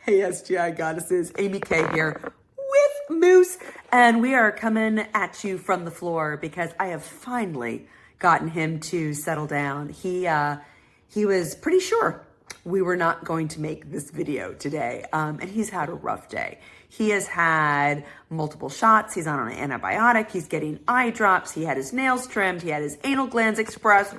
Hey SGI goddesses, AmyK here with Moose, and we are coming at you from the floor because I have finally gotten him to settle down. He was pretty sure we were not going to make this video today, and he's had a rough day. He has had multiple shots. He's on an antibiotic. He's getting eye drops. He had his nails trimmed. He had his anal glands expressed,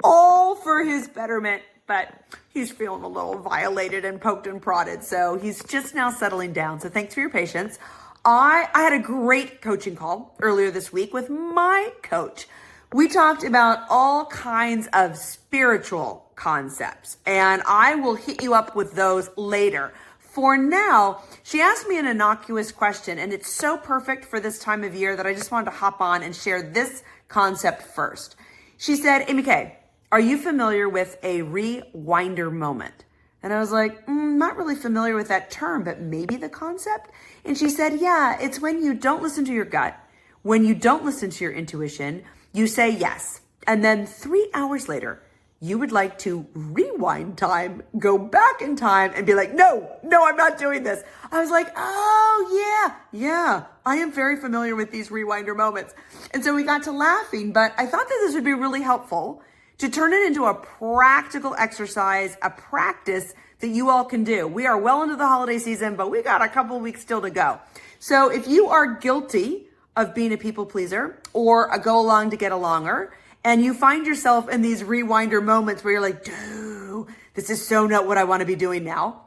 all for his betterment. But he's feeling a little violated and poked and prodded. So he's just now settling down. So thanks for your patience. I had a great coaching call earlier this week with my coach. We talked about all kinds of spiritual concepts, and I will hit you up with those later. For now, she asked me an innocuous question, and it's so perfect for this time of year that I just wanted to hop on and share this concept first. She said, AmyK, are you familiar with a rewinder moment? And I was like, not really familiar with that term, but maybe the concept. And she said, yeah, it's when you don't listen to your gut, when you don't listen to your intuition, you say yes. And then 3 hours later, you would like to rewind time, go back in time and be like, no, I'm not doing this. I was like, oh yeah, I am very familiar with these rewinder moments. And so we got to laughing, but I thought that this would be really helpful to turn it into a practical exercise, a practice that you all can do. We are well into the holiday season, but we got a couple weeks still to go. So if you are guilty of being a people pleaser or a go along to get alonger, and you find yourself in these rewinder moments where you're like, dude, this is so not what I want to be doing now,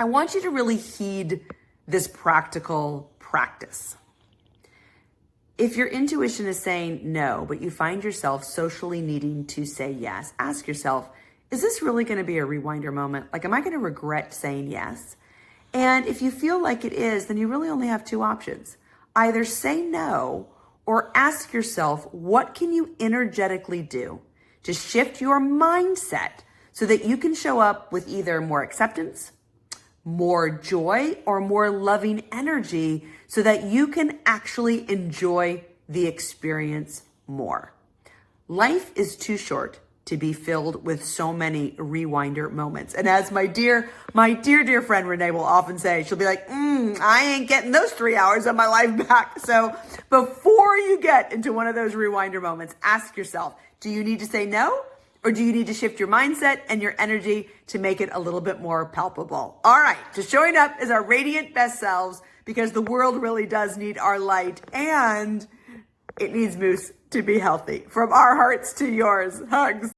I want you to really heed this practical practice. If your intuition is saying no, but you find yourself socially needing to say yes, ask yourself, is this really going to be a rewinder moment? Like, am I going to regret saying yes? And if you feel like it is, then you really only have two options. Either say no or ask yourself, what can you energetically do to shift your mindset so that you can show up with either more acceptance, more joy, or more loving energy so that you can actually enjoy the experience more. Life is too short to be filled with so many rewinder moments. And as my dear friend Renee will often say, she'll be like, I ain't getting those 3 hours of my life back. So before you get into one of those rewinder moments, ask yourself, do you need to say no? Or do you need to shift your mindset and your energy to make it a little bit more palpable? All right, just showing up as our radiant best selves because the world really does need our light and it needs Moose to be healthy. From our hearts to yours, hugs.